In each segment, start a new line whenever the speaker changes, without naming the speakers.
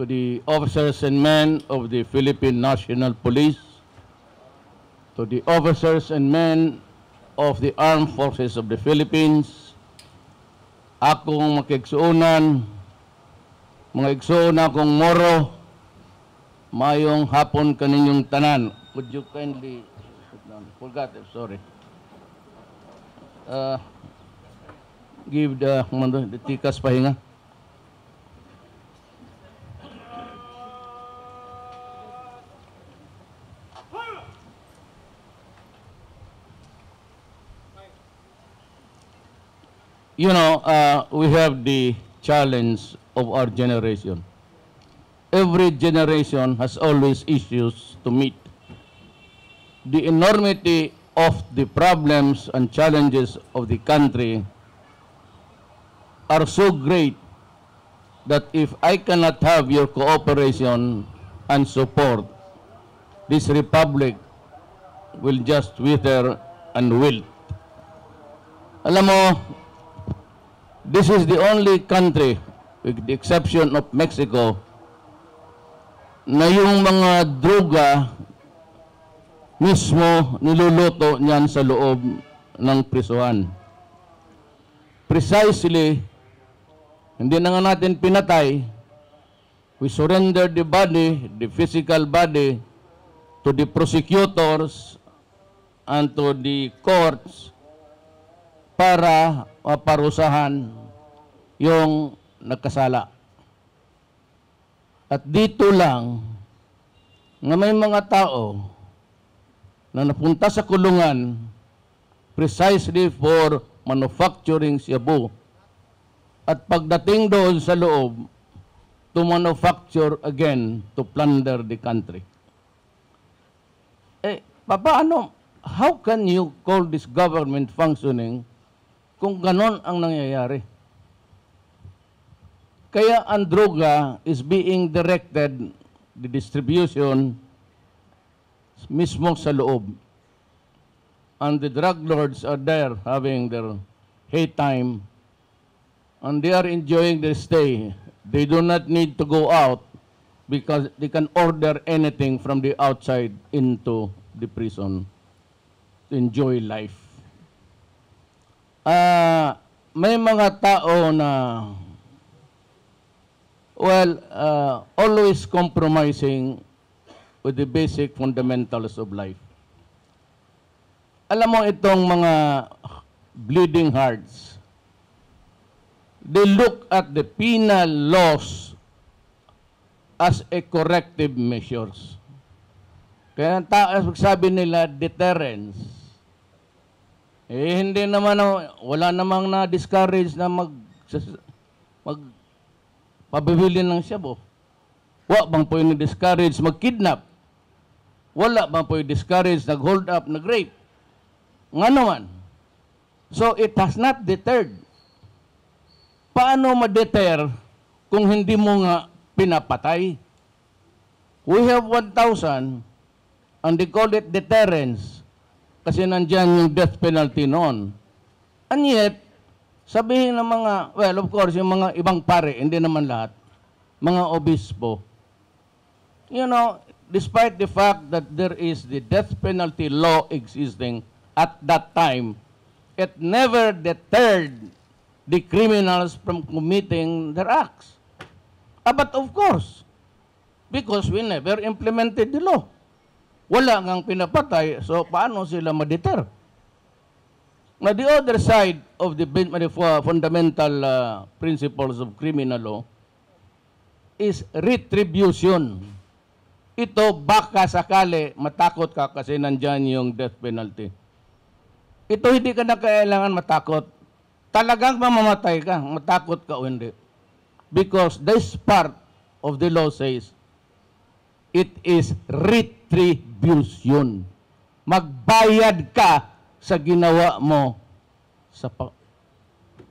to the officers and men of the Philippine National Police, to the officers and men of the Armed Forces of the Philippines, akong makigsuunan, mga igsuuna kong moro, mayong hapon kaninyong tanan. Could you kindly, forgot it, sorry. Give the tikas pahinga. You know, we have the challenge of our generation. Every generation has always issues to meet. The enormity of the problems and challenges of the country are so great that if I cannot have your cooperation and support, this republic will just wither and wilt. Alam mo, this is the only country, with the exception of Mexico, na yung mga droga mismo niluluto niyan sa loob ng prisuhan. Precisely, hindi na nga natin pinatay, we surrender the body, the physical body, to the prosecutors and to the courts para maparusahan yung nagkasala. At dito lang na may mga tao na napunta sa kulungan precisely for manufacturing shabu. At pagdating doon sa loob, to manufacture again, to plunder the country. Paano? How can you call this government functioning kung ganon ang nangyayari? Kaya ang droga is being directed, the distribution, mismo sa loob. And the drug lords are there having their hay time, and they are enjoying their stay. They do not need to go out because they can order anything from the outside into the prison to enjoy life. May mga tao na always compromising with the basic fundamentals of life. Alam mo itong mga bleeding hearts, they look at the penal laws as a corrective measures. Kaya sabi nila deterrence. Hindi naman, wala namang na-discourage na pabibili ng shabu. Wala bang po yung discourage mag-kidnap? Wala bang po yung discourage nag-hold up, nag-rape? Nga naman. So it has not deterred. Paano ma-deter kung hindi mo nga pinapatay? We have 1,000 and they call it deterrence kasi nandyan yung death penalty noon. And yet, sabihin ng mga, well, of course, yung mga ibang pare, hindi naman lahat, mga obispo, you know, despite the fact that there is the death penalty law existing at that time, it never deterred the criminals from committing their acts. But of course, because we never implemented the law. Wala ngang pinapatay, so paano sila ma-deter? Now, the other side of the fundamental principles of criminal law is retribution. Ito, baka sakali matakot ka kasi nandyan yung death penalty. Ito, hindi ka na kailangan matakot. Talagang mamamatay ka, matakot ka o hindi. Because this part of the law says, it is retribution. Magbayad ka sa ginawa mo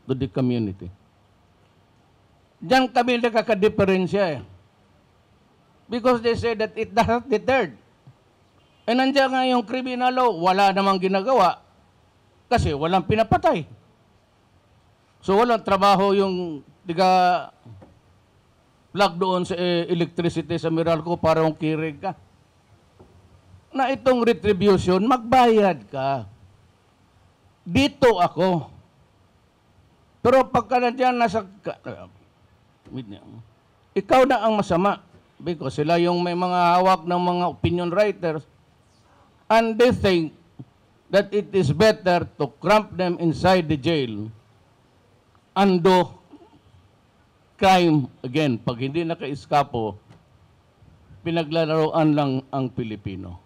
to the community. Diyan kami nakaka-diferensya eh. Because they say that it does not deterred. Eh nandiyan nga yung criminal law, wala namang ginagawa kasi walang pinapatay. So walang trabaho yung plug doon sa electricity sa Meralco para kung kirig ka. Na itong retribution, magbayad ka. Dito ako. Pero pagka nandiyan nasa... ikaw na ang masama. Because sila yung may mga hawak ng mga opinion writers. And they think that it is better to cramp them inside the jail and do crime again. Pag hindi naka-eskapo, pinaglalaroan lang ang Pilipino.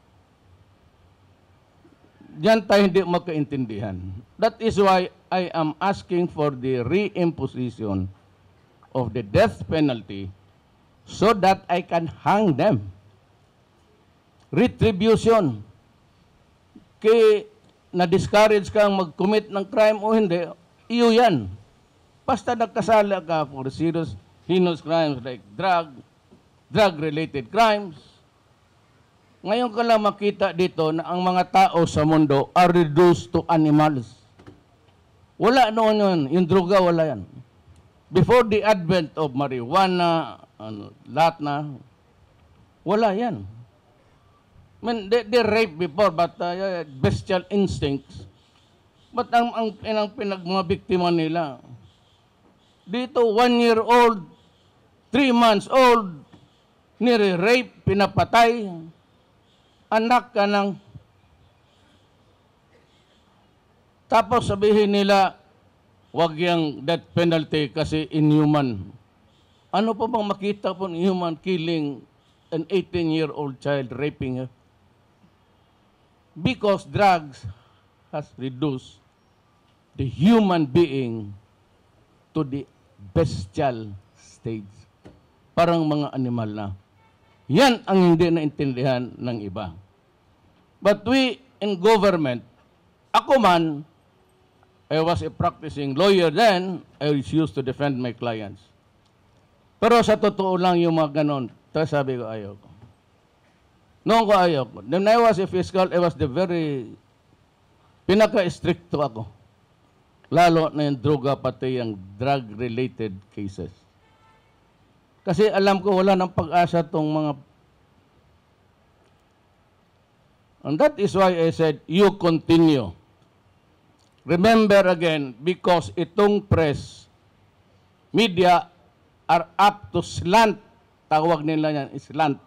Diyan tayo hindi magkaintindihan. That is why I am asking for the reimposition of the death penalty so that I can hang them. Retribution. Kaya na-discourage kang mag-commit ng crime o hindi, iyo yan. Basta nagkasala ka for serious, heinous crimes like drug-related crimes. Ngayon ka lang makita dito na ang mga tao sa mundo are reduced to animals. Wala noon yun. Yung droga, wala yan. Before the advent of marijuana, lahat na, wala yan. I mean, they rape before, but bestial instincts. But ang mga biktima nila, dito 1 year old, 3 months old, nire-rape, pinapatay, anak ka ng... Tapos sabihin nila, wag yung death penalty kasi inhuman. Ano pa bang makita po inhuman killing an 18-year-old child, raping her? Because drugs has reduced the human being to the bestial stage. Parang mga animal na. Yan ang hindi naintindihan ng iba. But we in government, ako man, I was a practicing lawyer then, I was used to defend my clients. Pero sa totoo lang yung mga ganon, sabi ko ayoko. Noon ko ayoko. When I was a fiscal, I was the very pinaka-stricto ako. Lalo na yung droga pati yung drug-related cases. Kasi alam ko wala ng pag-asa tong mga... And that is why I said, you continue. Remember again, because itong press, media are up to slant. Tawag nila yan, slant.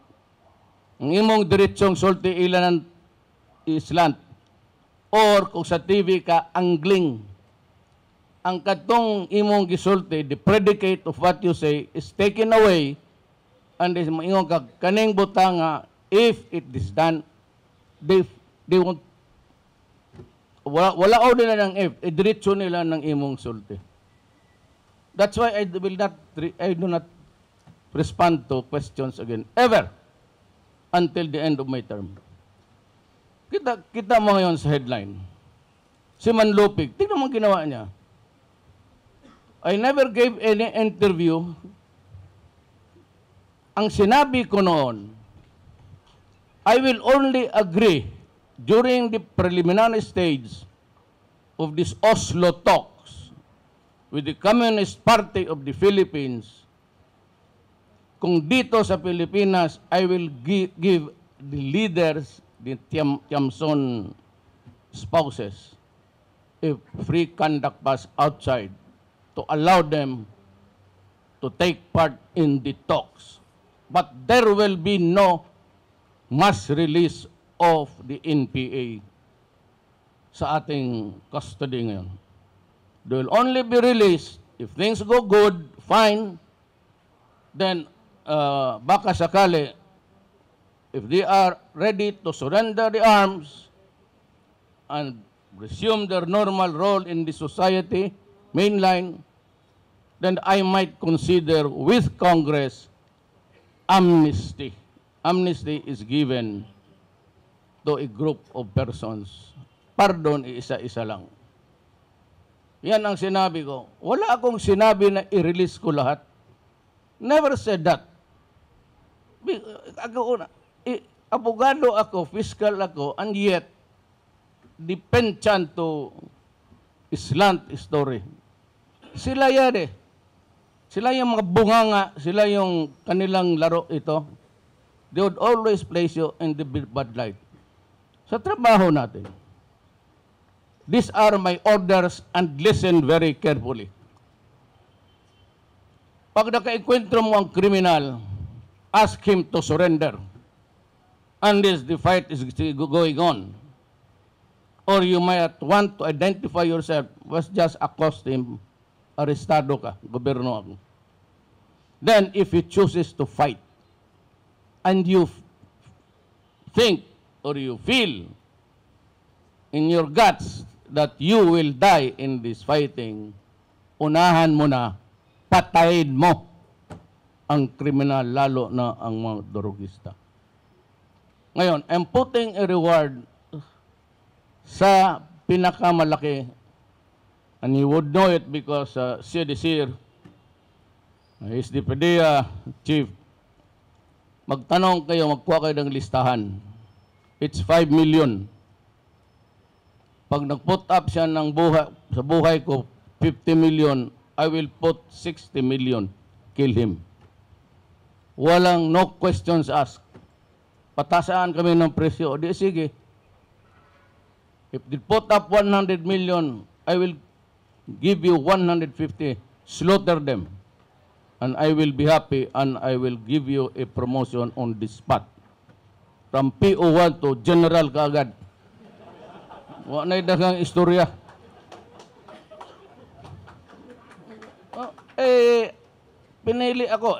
Ang imong diretsong sulti ilan ng slant. Or kung sa TV ka, angling. Ang katong imong gisulti, the predicate of what you say is taken away, and ingon ka, kaning butanga, if it is done, they won't, wala o nila ng if, diretso nila ng imong sulti. That's why I do not respond to questions again, ever, until the end of my term. Kita mo ngayon sa headline. Si Manlupig, tignan mo ginawa niya. I never gave any interview. Ang sinabi ko noon, I will only agree during the preliminary stage of this Oslo talks with the Communist Party of the Philippines. Kung dito sa Pilipinas, I will give the leaders, the Tiamson spouses, a free conduct pass outside to allow them to take part in the talks. But there will be no mass release of the NPA sa ating custody ngayon. They will only be released if things go good, fine, then baka sakali, if they are ready to surrender the arms and resume their normal role in the society, mainline, then I might consider with Congress amnesty. Amnesty is given to a group of persons. Pardon, isa-isa lang. Yan ang sinabi ko. Wala akong sinabi na i-release ko lahat. Never said that. Abogado ako, fiscal ako, and yet, the penchant to slant story. Sila yan eh. Sila yung mga bunganga, sila yung kanilang laro ito. They would always place you in the bad light. Sa trabaho natin, these are my orders and listen very carefully. Pag nakaikwentro mo ang kriminal, ask him to surrender. Unless the fight is going on. Or you might want to identify yourself, was just accost him, arestado ka, gobyerno ako. Then, if he chooses to fight, and you think or you feel in your guts that you will die in this fighting, unahan mo na, patayin mo ang kriminal, lalo na ang mga drogista. Ngayon, I'm putting a reward sa pinakamalaki, and you would know it because CDC, is the PDEA chief, magtanong kayo, magkuha kayo ng listahan. It's 5 million. Pag nag-put up siya ng sa buhay ko, 50 million, I will put 60 million. Kill him. Walang no questions asked. Patasaan kami ng presyo. O di sige. If they put up 100 million, I will give you 150. Slaughter them. And I will be happy and I will give you a promotion on the spot. From PO1 to General kaagad. Wala na dagang istorya. Pinili ako.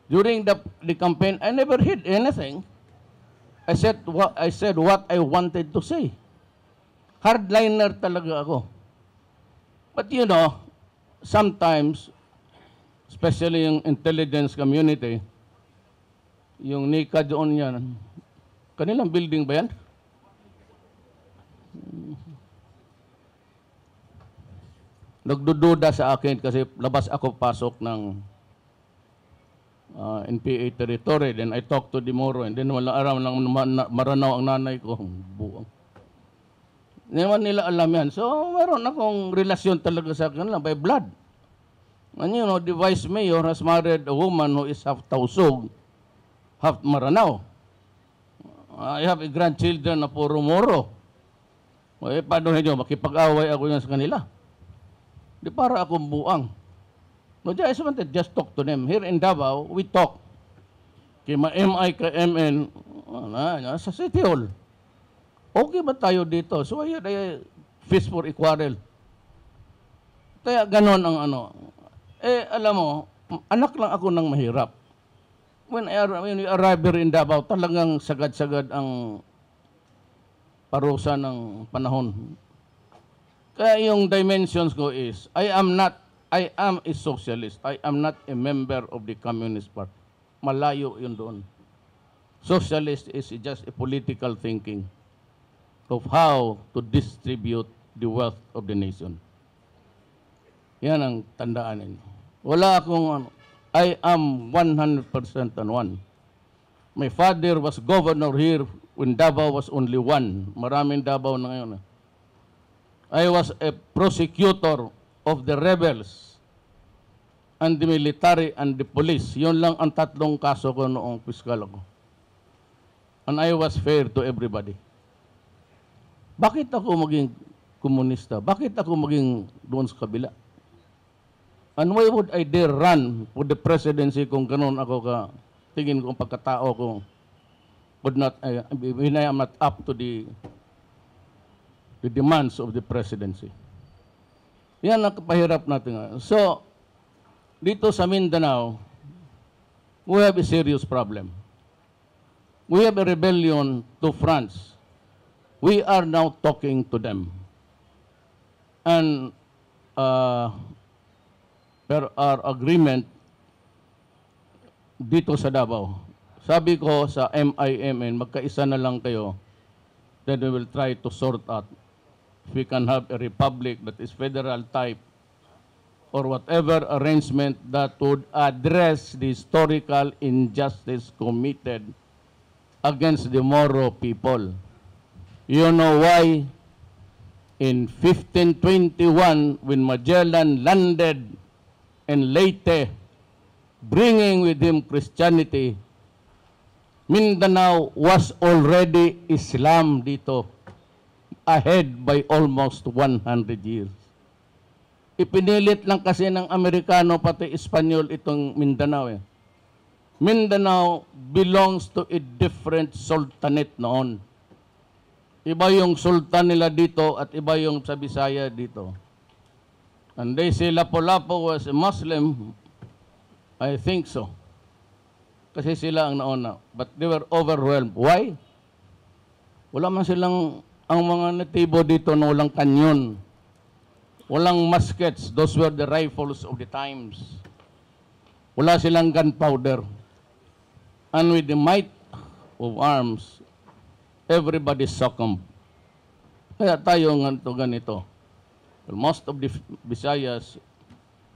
During the campaign, I never hid anything. I said what I wanted to say. Hardliner talaga ako. But you know, sometimes, especially yung intelligence community, yung NICA doon yan, kanilang building ba yan? Nagdududa sa akin kasi labas ako pasok ng NPA territory. Then I talked to Dimoro and then wala aram lang Maranao ang nanay ko. Buong. Hindi naman nila alam yan. So meron akong relasyon talaga sa kanila by blood. And you know, the vice mayor has married a woman who is half Tausug, half Maranao. I have a grandchildren na puro Moro. Paano nyo, makipag-away ako yan sa kanila. Di para akong buang. No, I just wanted just talk to them. Here in Davao, we talk. Kaya MI ka MN, sa City Hall. Okay ba tayo dito? So, ay fist for equal. Kaya ganon ang ano. Alam mo, anak lang ako ng mahirap. When we arrive here in Davao, talagang sagad-sagad ang parusa ng panahon. Kaya yung dimensions ko is, I am a socialist. I am not a member of the Communist Party. Malayo yun doon. Socialist is just a political thinking of how to distribute the wealth of the nation. Yan ang tandaan ninyo. Wala akong, I am 100% on one. My father was governor here when Davao was only one. Maraming Davao na ngayon. I was a prosecutor of the rebels and the military and the police. Yun lang ang tatlong kaso ko noong piskal ako. And I was fair to everybody. Bakit ako maging komunista? Bakit ako maging doon sa kabila? And why would I dare run for the presidency kung ganun ako ka tingin ko pagkatao ko would not, when I am not up to the demands of the presidency. Yan ang kapahirap natin. So, dito sa Mindanao, we have a serious problem. We have a rebellion to France. We are now talking to them. And per our agreement dito sa Davao, sabi ko sa MIMN, magkaisa na lang kayo, then we will try to sort out if we can have a republic that is federal type or whatever arrangement that would address the historical injustice committed against the Moro people. You know why? In 1521, when Magellan landed and Leyte, bringing with him Christianity, Mindanao was already Islam dito, ahead by almost 100 years. Ipinilit lang kasi ng Amerikano pati Espanyol itong Mindanao. Mindanao belongs to a different sultanate noon. Iba yung sultan nila dito at iba yung sa Bisaya dito. And they say Lapu-Lapu was a Muslim. I think so. Kasi sila ang nauna. But they were overwhelmed. Why? Wala man silang, ang mga natibo dito na walang kanyon. Walang muskets. Those were the rifles of the times. Wala silang gunpowder. And with the might of arms, everybody succumbed. Kaya tayo ganito. Well, most of the Visayas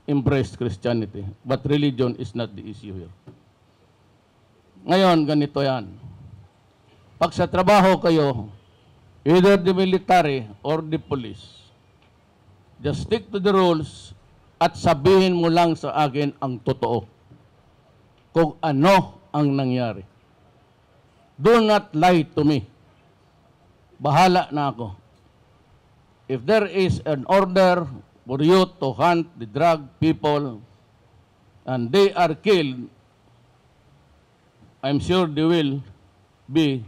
embraced Christianity, but religion is not the issue here. Ngayon, ganito yan. Pag sa trabaho kayo, either the military or the police, just stick to the rules at sabihin mo lang sa akin ang totoo. Kung ano ang nangyari. Do not lie to me. Bahala na ako. If there is an order for you to hunt the drug people and they are killed, I'm sure they will be.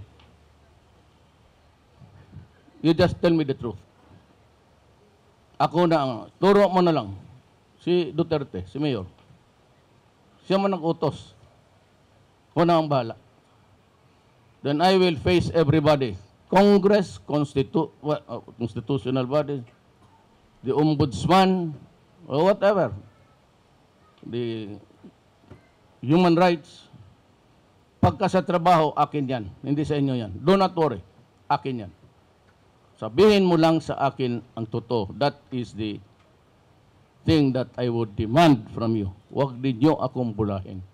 You just tell me the truth. Ako na, turo mo na lang. Si Duterte, si Mayor. Siya man nag-utos. Ako na ang bahala. Then I will face everybody. Congress, constitutional body, the ombudsman, or whatever. The human rights. Pagka sa trabaho, akin yan. Hindi sa inyo yan. Do not worry. Akin yan. Sabihin mo lang sa akin ang totoo. That is the thing that I would demand from you. Huwag ninyo akong bulahin.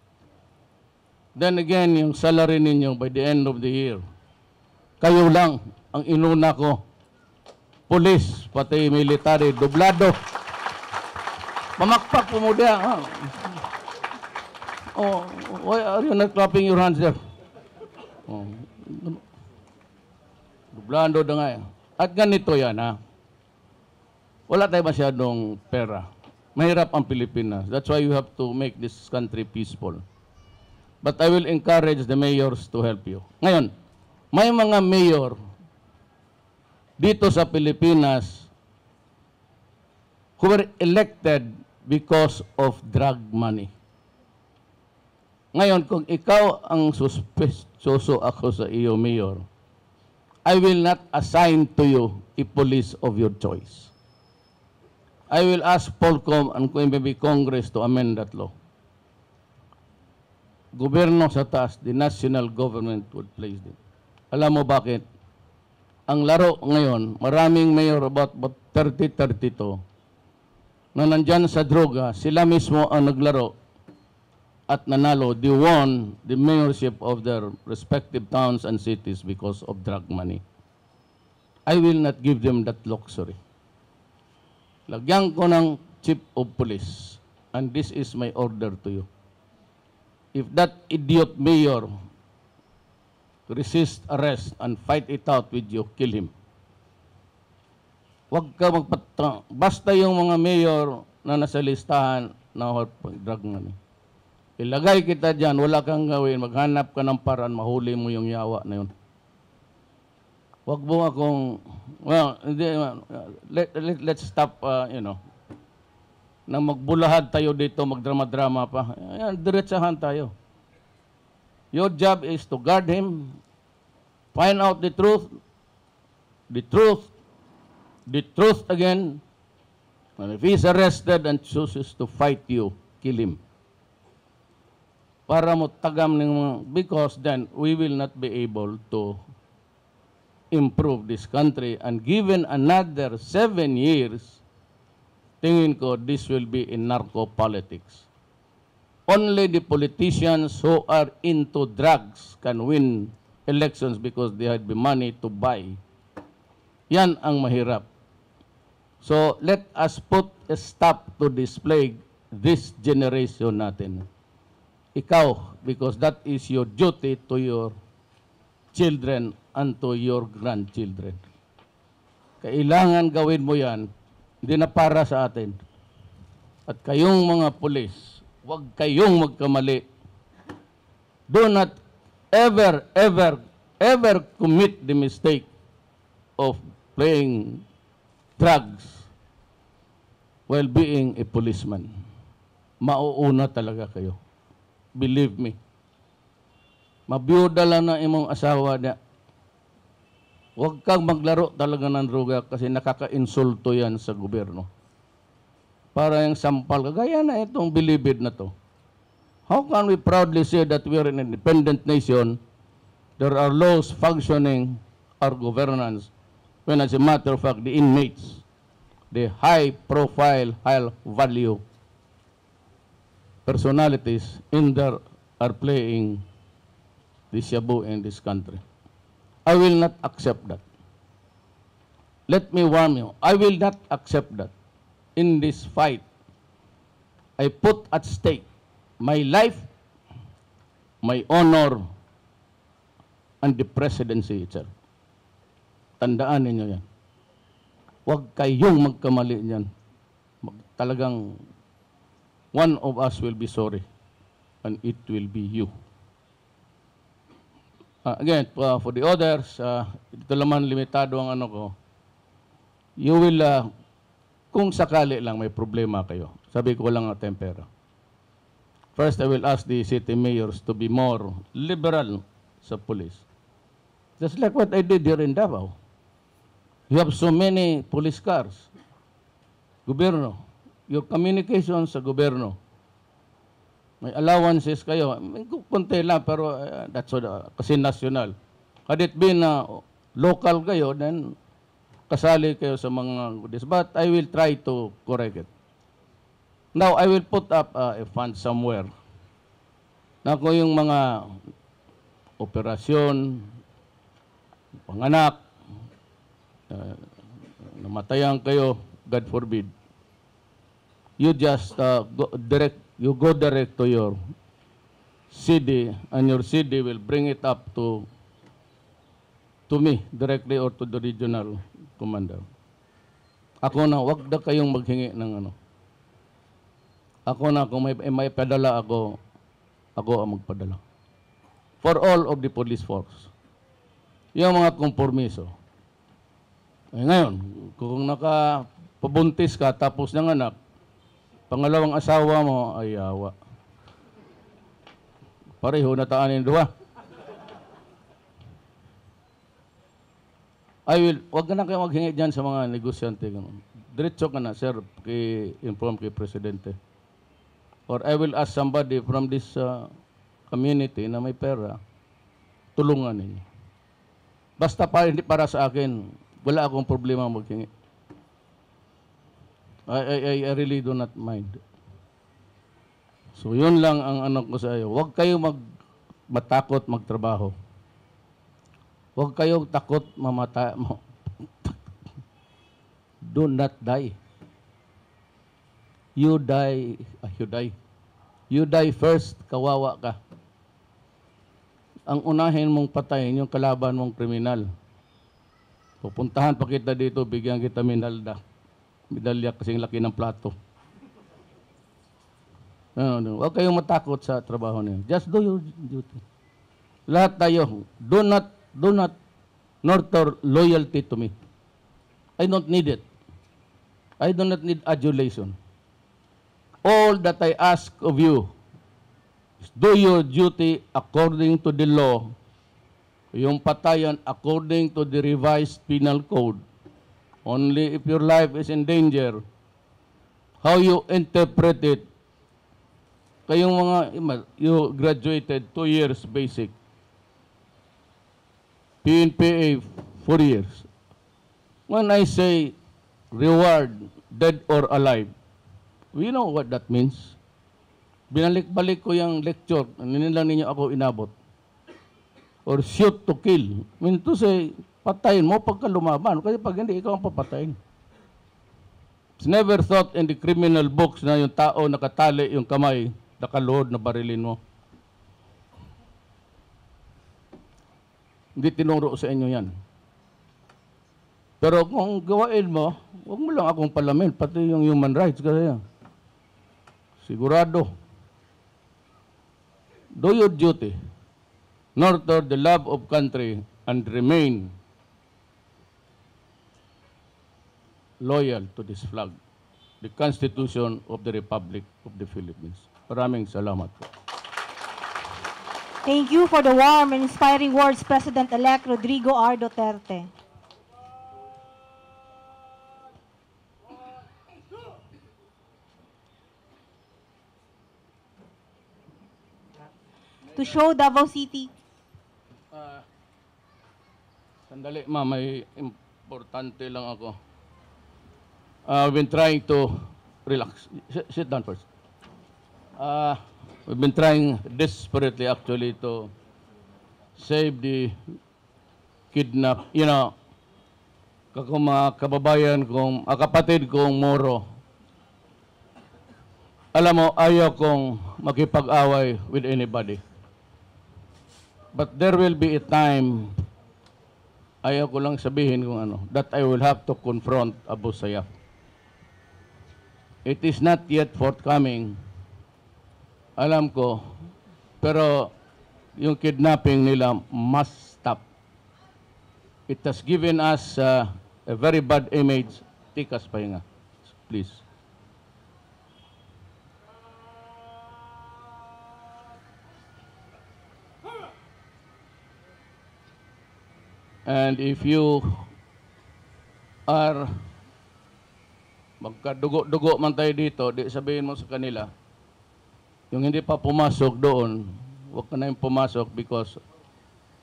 Then again, yung salary ninyo by the end of the year, kayo lang ang inuna ko. Police, pati military, dublado. Pamakpak po mo diyan. Oh, why are you not clapping your hands there? Oh, dublado na nga yan. At ganito yan, ha? Wala tayo masyadong pera. Mahirap ang Pilipinas. That's why you have to make this country peaceful. But I will encourage the mayors to help you. Ngayon, may mga mayor dito sa Pilipinas who were elected because of drug money. Ngayon, kung ikaw ang suspicious ako sa iyo, mayor, I will not assign to you a police of your choice. I will ask Polcom and maybe Congress to amend that law. Gobyerno sa taas, the national government would place it. Alam mo bakit? Ang laro ngayon, maraming mayor, about 30-32, na nandyan sa droga, sila mismo ang naglaro at nanalo. They won the mayorship of their respective towns and cities because of drug money. I will not give them that luxury. Lagyan ko ng chief of police, and this is my order to you. If that idiot mayor resist arrest and fight it out with you, kill him. Huwag ka basta yung mga mayor na nasa listahan na drug money. Ilagay kita dyan, wala kang gawin, maghanap ka ng paraan, mahuli mo yung yawa na yun. Huwag mo akong, well, let's stop, na magbulahad tayo dito, magdrama-drama pa. Ayan, diretsahan tayo. Your job is to guard him, find out the truth again, and if he's arrested and chooses to fight you, kill him. Para mo tagam ng because then we will not be able to improve this country, and given another 7 years, tingin ko, this will be in narco-politics. Only the politicians who are into drugs can win elections because they had the money to buy. Yan ang mahirap. So, let us put a stop to this plague this generation natin. Ikaw, because that is your duty to your children and to your grandchildren. Kailangan gawin mo yan, hindi na para sa atin. At kayong mga pulis, huwag kayong magkamali. Do not ever, ever, ever commit the mistake of playing drugs while being a policeman. Mauuna talaga kayo. Believe me. Mabiyuda lang na imong asawa niya. Huwag kang maglaro talaga ng droga kasi nakaka-insulto yan sa gobyerno. Para yung sampal, kagaya na itong bilibid na to. How can we proudly say that we are an independent nation, there are laws functioning our governance, when as a matter of fact, the inmates, the high-profile, high-value personalities in there are playing the shabu in this country. I will not accept that. Let me warn you, I will not accept that. In this fight, I put at stake my life, my honor, and the presidency itself. Tandaan ninyo yan. Huwag kayong magkamali niyan. Talagang one of us will be sorry, and it will be you. Again, for the others, ito naman limitado ang ano ko. You will, kung sakali lang may problema kayo, sabi ko lang ang tempera. First, I will ask the city mayors to be more liberal sa police. Just like what I did here in Davao. You have so many police cars. Gobyerno, your communication sa gobyerno. May allowances kayo. Kunti lang, pero that's kasi national. Had it been local kayo, then kasali kayo sa mga goodies. But I will try to correct it. Now, I will put up a fund somewhere. Na kung yung mga operasyon, panganak, namatayan kayo, God forbid, you just go direct to your CD, and your CD will bring it up to me directly or to the regional commander. Ako na, wag na kayong maghingi ng ano. Ako na, kung may padala ako ang magpadala. For all of the police force. Yung mga kompromiso. Eh ngayon, kung nakapabuntis ka tapos ng anak, pangalawang asawa mo ay awa. Pareho na taanin duwa. Wag na kayo maghingi dyan sa mga negosyante. Diretso ka na, sir, inform kay Presidente. Or I will ask somebody from this community na may pera, tulungan ninyo. Basta hindi para sa akin, wala akong problema maghingi. I really do not mind. So yun lang ang ano ko sa iyo. Huwag kayo matakot magtrabaho. Huwag kayo takot do not die. You die first, kawawa ka. Ang unahin mong patayin yung kalaban mong kriminal. Pupuntahan pa kita dito, bigyan kita medalya kasing laki ng plato. Huwag kayong matakot sa trabaho niyo. Just do your duty. Lahat tayo, do not nurture loyalty to me. I don't need it. I do not need adulation. All that I ask of you is do your duty according to the law. Yung patayan according to the revised penal code. Only if your life is in danger, how you interpret it. Kayong mga, you graduated 2 years basic. PNPA 4 years. When I say reward, dead or alive, we know what that means. Binalik-balik ko yung lecture, lang ninyo ako inabot. Or shoot to kill. I mean to say, patayin mo pagka lumaban. Kasi pag hindi, ikaw ang papatayin. It's never thought in the criminal books na yung tao nakatali yung kamay, nakaluhod na barilin mo. Hindi tinuro sa inyo yan. Pero kung gawain mo, huwag mo lang akong palamin, pati yung human rights kasi yan. Sigurado. Do your duty, nurture the love of country, and remain loyal to this flag, the Constitution of the Republic of the Philippines. Maraming salamat po.
Thank you for the warm and inspiring words, President-elect Rodrigo R. Duterte. To show Davao City.
Sandali, ma'am, may importante lang ako. We've been trying to relax. Sit down first. We've been trying desperately actually to save the kidnap. You know, mga kababayan kong, kapatid kong Moro, alam mo, ayaw kong makipag-away with anybody. But there will be a time, ayaw ko lang sabihin kung ano, that I will have to confront Abu Sayyaf. It is not yet forthcoming, alam ko, pero yung kidnapping nila must stop. It has given us a very bad image. Tikas pahinga, please. And if you are magkadugo-dugo man tayo dito, di sabihin mo sa kanila, yung hindi pa pumasok doon, huwag ka na yung pumasok because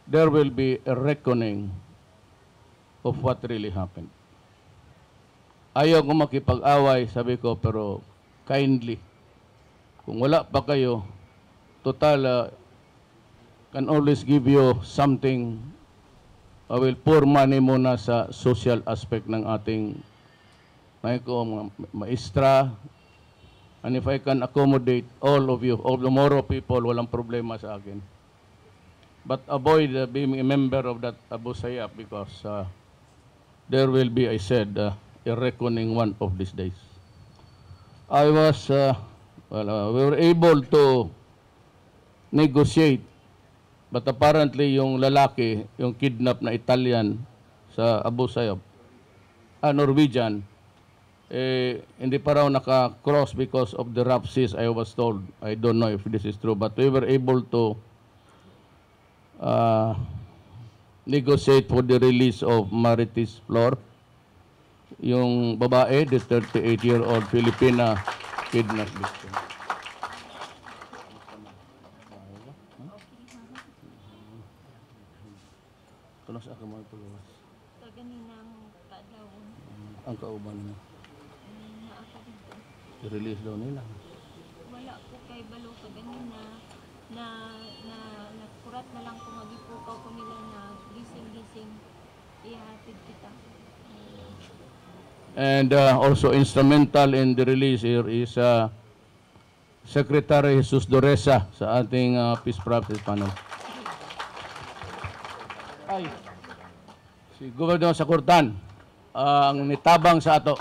there will be a reckoning of what really happened. Ayaw ko makipag-away, sabi ko, pero kindly, kung wala pa kayo, total, can always give you something. I will pour money muna sa social aspect ng ating maestra. And if I can accommodate all of you, all the Moro people, walang problema sa akin. But avoid being a member of that Abu Sayyaf because there will be, I said, a reckoning one of these days. I was, we were able to negotiate. But apparently, yung lalaki, yung kidnap na Italian sa Abu Sayyaf, Norwegian, hindi pa raw naka-cross because of the rough seas, I was told. I don't know if this is true, but we were able to negotiate for the release of Marites Flor, yung babae, the 38-year-old Filipina kidnap victim. Tulos ako mga tulos.
Kaganina mo daw.
Ang kauban mo. I-release daw nila.
Wala po kay Balo kaganina na nagkurat na lang kung magipukaw ko nila na gising-gising ihatid kita.
And also instrumental in the release here is Secretary Jesus Doresa sa ating Peace Process Panel. Ay, si Governor Sakurtan ang nitabang sa ato.